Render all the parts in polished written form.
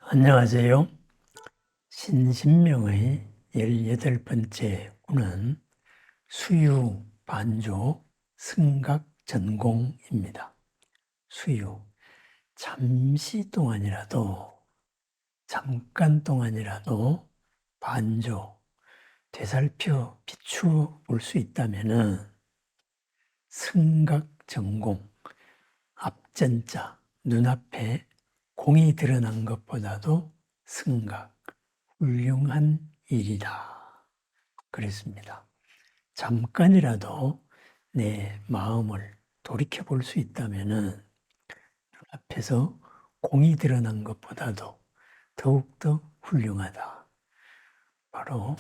안녕하세요. 신신명의 18번째 구는 수유, 반조, 승각, 전공입니다. 수유, 잠시 동안이라도, 잠깐 동안이라도 반조, 되살펴 비추어 볼 수 있다면은 승각, 전공, 앞전자, 눈앞에 공이 드러난 것보다도 승각, 훌륭한 일이다. 그랬습니다. 잠깐이라도 내 마음을 돌이켜 볼 수 있다면은 앞에서 공이 드러난 것보다도 더욱더 훌륭하다. 바로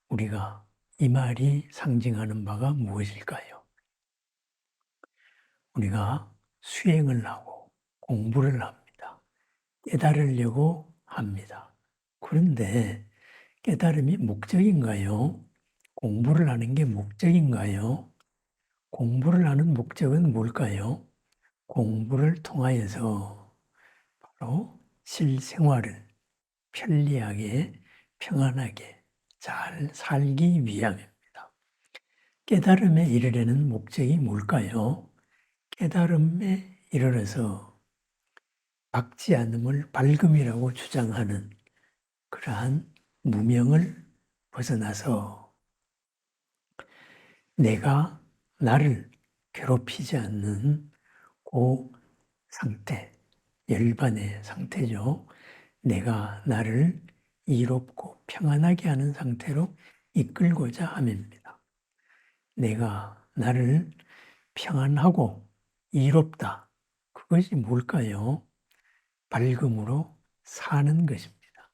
우리가 이 말이 상징하는 바가 무엇일까요? 우리가 수행을 하고 공부를 합니다. 깨달으려고 합니다. 그런데 깨달음이 목적인가요? 공부를 하는 게 목적인가요? 공부를 하는 목적은 뭘까요? 공부를 통하여서 바로 실생활을 편리하게, 평안하게 잘 살기 위함입니다. 깨달음에 이르려는 목적이 뭘까요? 깨달음에 이르러서 박지 않음을 밝음이라고 주장하는 그러한 무명을 벗어나서 내가 나를 괴롭히지 않는 그 상태, 열반의 상태죠. 내가 나를 이롭고 평안하게 하는 상태로 이끌고자 함입니다. 내가 나를 평안하고 이롭다. 그것이 뭘까요? 밝음으로 사는 것입니다.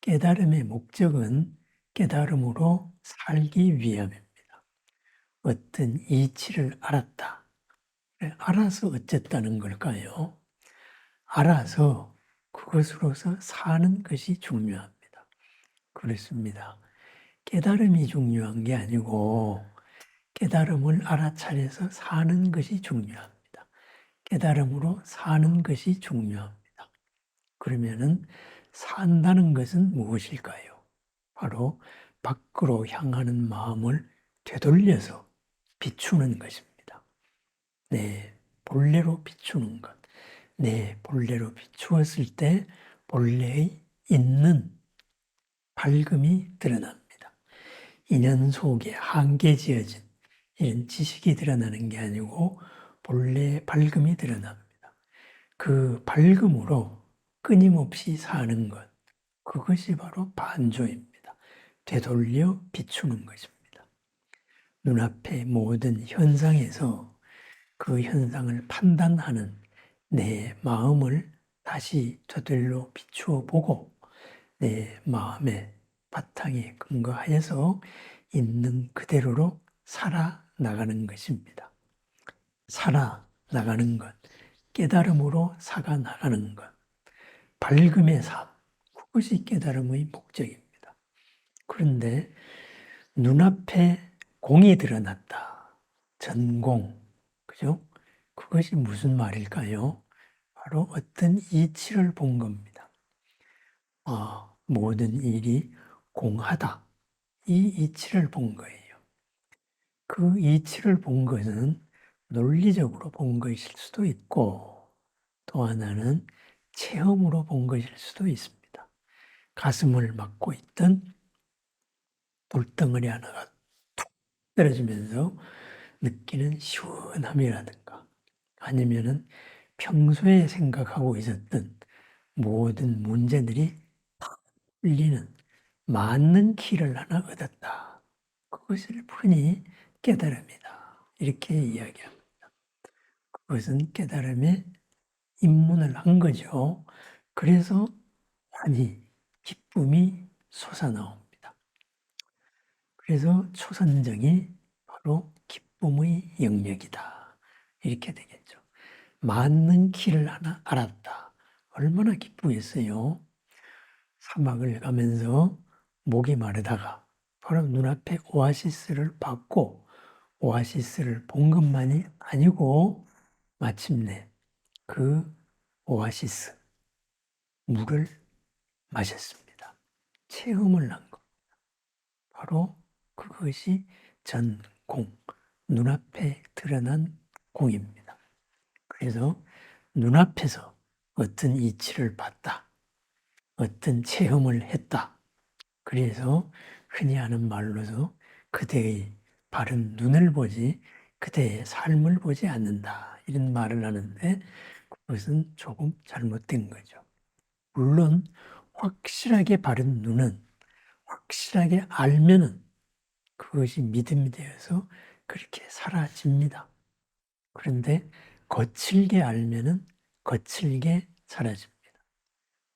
깨달음의 목적은 깨달음으로 살기 위함입니다. 어떤 이치를 알았다. 알아서 어쨌다는 걸까요? 알아서 그것으로서 사는 것이 중요합니다. 그렇습니다. 깨달음이 중요한 게 아니고 깨달음을 알아차려서 사는 것이 중요합니다. 깨달음으로 사는 것이 중요합니다. 그러면은 산다는 것은 무엇일까요? 바로 밖으로 향하는 마음을 되돌려서 비추는 것입니다. 내 본래로 비추는 것. 내 본래로 비추었을 때 본래의 있는 밝음이 드러납니다. 인연 속에 한계 지어진 이런 지식이 드러나는 게 아니고 본래의 밝음이 드러납니다. 그 밝음으로 끊임없이 사는 것, 그것이 바로 반조입니다. 되돌려 비추는 것입니다. 눈앞의 모든 현상에서 그 현상을 판단하는 내 마음을 다시 되돌려 비추어 보고 내 마음의 바탕에 근거하여서 있는 그대로로 살아나가는 것입니다. 살아나가는 것, 깨달음으로 살아나가는 것, 밝음의 삶, 그것이 깨달음의 목적입니다. 그런데 눈앞에 공이 드러났다. 전공, 그죠? 그것이 무슨 말일까요? 바로 어떤 이치를 본 겁니다. 모든 일이 공하다. 이 이치를 본 거예요. 그 이치를 본 것은 논리적으로 본 것일 수도 있고 또 하나는 체험으로 본 것일 수도 있습니다. 가슴을 막고 있던 돌덩어리 하나가 툭 떨어지면서 느끼는 시원함이라든가 아니면은 평소에 생각하고 있었던 모든 문제들이 다 풀리는 맞는 키를 하나 얻었다. 그것을 흔히 깨달음이다. 이렇게 이야기합니다. 그것은 깨달음에 입문을 한 거죠. 그래서 환희, 기쁨이 솟아나옵니다. 그래서 초선정이 바로 기쁨의 영역이다. 이렇게 되겠죠. 맞는 길을 하나 알았다. 얼마나 기쁘겠어요. 사막을 가면서 목이 마르다가 바로 눈앞에 오아시스를 받고 오아시스를 본 것만이 아니고 마침내 그 오아시스, 물을 마셨습니다. 체험을 한 것. 바로 그것이 전공, 눈앞에 드러난 공입니다. 그래서 눈앞에서 어떤 이치를 봤다, 어떤 체험을 했다. 그래서 흔히 하는 말로서 그대의 바른 눈을 보지 그대의 삶을 보지 않는다. 이런 말을 하는데 그것은 조금 잘못된 거죠. 물론 확실하게 바른 눈은 확실하게 알면은 그것이 믿음이 되어서 그렇게 사라집니다. 그런데 거칠게 알면은 거칠게 사라집니다.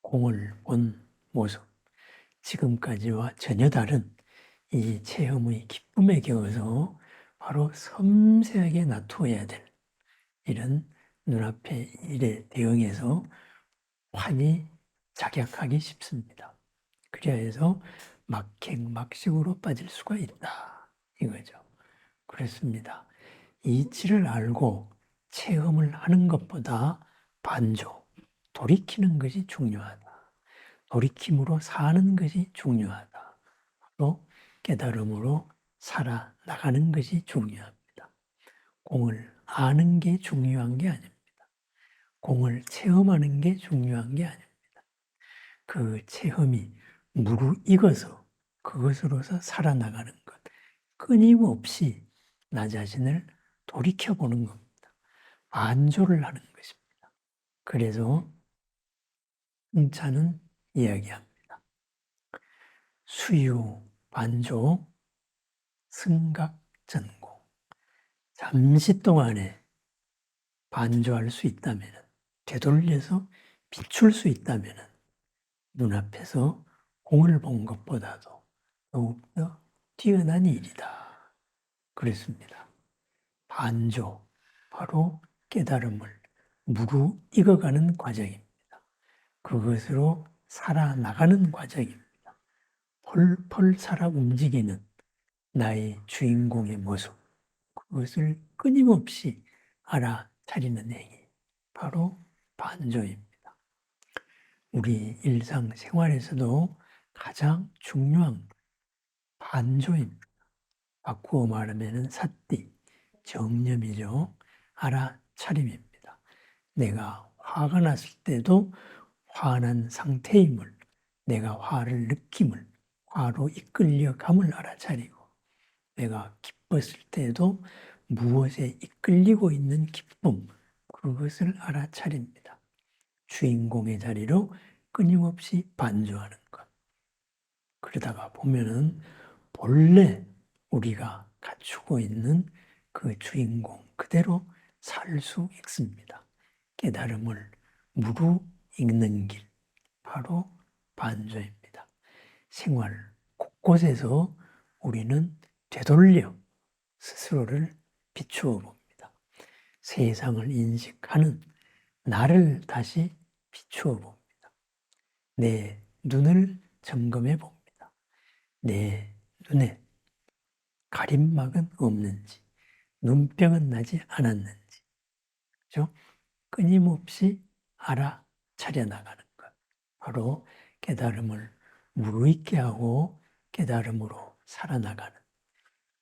공을 본 모습, 지금까지와 전혀 다른 이 체험의 기쁨에 겨워서 바로 섬세하게 놔두어야 될 이런 눈앞의 일에 대응해서 환히 작약하기 쉽습니다. 그래야 해서 막행막식으로 빠질 수가 있다. 이거죠. 그렇습니다. 이치를 알고 체험을 하는 것보다 반조, 돌이키는 것이 중요하다. 돌이킴으로 사는 것이 중요하다. 또 깨달음으로 살아나가는 것이 중요합니다. 공을 아는 게 중요한 게 아닙니다. 공을 체험하는 게 중요한 게 아닙니다. 그 체험이 무르익어서 그것으로서 살아나가는 것. 끊임없이 나 자신을 돌이켜보는 겁니다. 반조를 하는 것입니다. 그래서 승차는 이야기합니다. 수유, 반조, 승각전고. 잠시 동안에 반조할 수 있다면, 되돌려서 비출 수 다면 눈앞에서 공을 본 것보다도 더욱더 뛰어난 일이다. 그랬습니다. 반조, 바로 깨달음을 무르익어가는 과정입니다. 그것으로 살아나가는 과정입니다. 펄펄 살아 움직이는 나의 주인공의 모습, 그것을 끊임없이 알아차리는 행위, 바로 반조입니다. 우리 일상생활에서도 가장 중요한 반조입니다. 바꾸어 말하면 사띠, 정념이죠. 알아차림입니다. 내가 화가 났을 때도 화난 상태임을, 내가 화를 느낌을, 화로 이끌려감을 알아차리고, 내가 기뻤을 때도 무엇에 이끌리고 있는 기쁨, 그것을 알아차립니다. 주인공의 자리로 끊임없이 반조하는 것. 그러다가 보면은 본래 우리가 갖추고 있는 그 주인공 그대로 살 수 있습니다. 깨달음을 무르익는 길, 바로 반조입니다. 생활 곳곳에서 우리는 되돌려 스스로를 비추어 봅니다. 세상을 인식하는 나를 다시 비추어 봅니다. 내 눈을 점검해 봅니다. 내 눈에 가림막은 없는지, 눈병은 나지 않았는지, 그죠? 끊임없이 알아차려 나가는 것. 바로 깨달음을 무르익게 하고 깨달음으로 살아나가는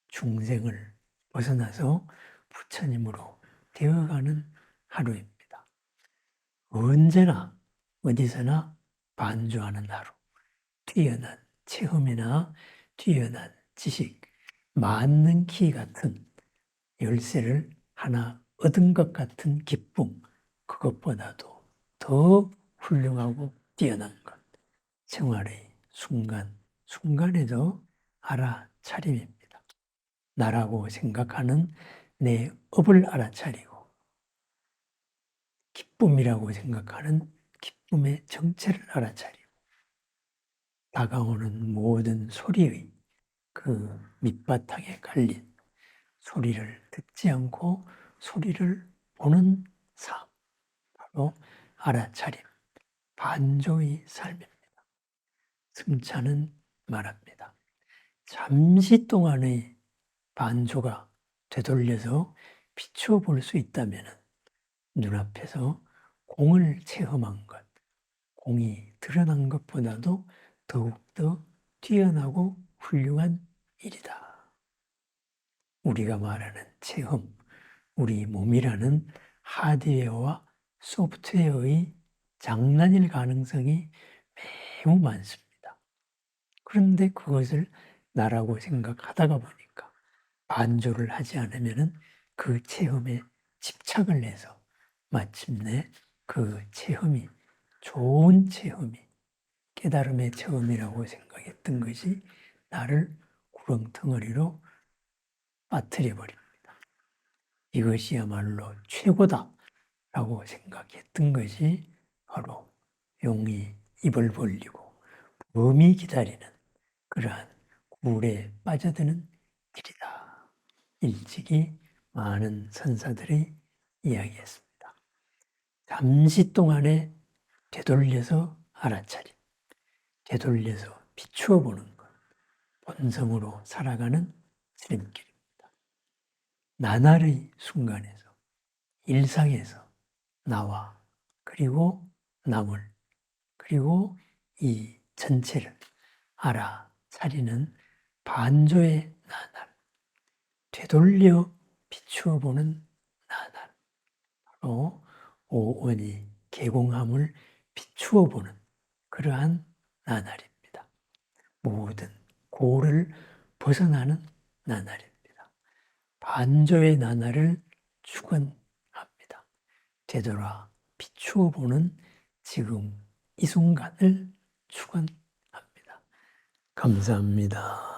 중생을 벗어나서 부처님으로 되어가는 하루입니다. 언제나 어디서나 반주하는 하루. 뛰어난 체험이나 뛰어난 지식, 만능키 같은 열쇠를 하나 얻은 것 같은 기쁨, 그것보다도 더 훌륭하고 뛰어난 것. 생활의 순간, 순간에도 알아차림입니다. 나라고 생각하는 내 업을 알아차리고, 기쁨이라고 생각하는 기쁨의 정체를 알아차리고, 다가오는 모든 소리의 그 밑바탕에 깔린 소리를 듣지 않고 소리를 보는 삶, 바로 알아차림, 반조의 삶입니다. 승차는 말합니다. 잠시 동안의 반조가 되돌려서 비추어 볼 수 있다면 눈앞에서 공을 체험한 것, 공이 드러난 것보다도 더욱더 뛰어나고 훌륭한 일이다. 우리가 말하는 체험, 우리 몸이라는 하드웨어와 소프트웨어의 장난일 가능성이 매우 많습니다. 그런데 그것을 나라고 생각하다가 보니까 반조를 하지 않으면 그 체험에 집착을 해서 마침내 그 체험이 좋은 체험이 깨달음의 체험이라고 생각했던 것이 나를 구렁텅어리로 빠뜨려 버립니다. 이것이야말로 최고다라고 생각했던 것이 바로 용이 입을 벌리고 범이 기다리는 그러한 굴에 빠져드는 길이다. 일찍이 많은 선사들이 이야기했습니다. 잠시 동안에 되돌려서 알아차림, 되돌려서 비추어 보는 것, 본성으로 살아가는 지름길입니다. 나날의 순간에서, 일상에서 나와 그리고 남을 그리고 이 전체를 알아차리는 반조의 나날, 되돌려 비추어 보는 나날, 바로 오온이 개공함을 비추어 보는 그러한 나날입니다. 모든 고를 벗어나는 나날입니다. 반조의 나날을 축원합니다. 되돌아 비추어 보는 지금 이 순간을 축원합니다. 감사합니다.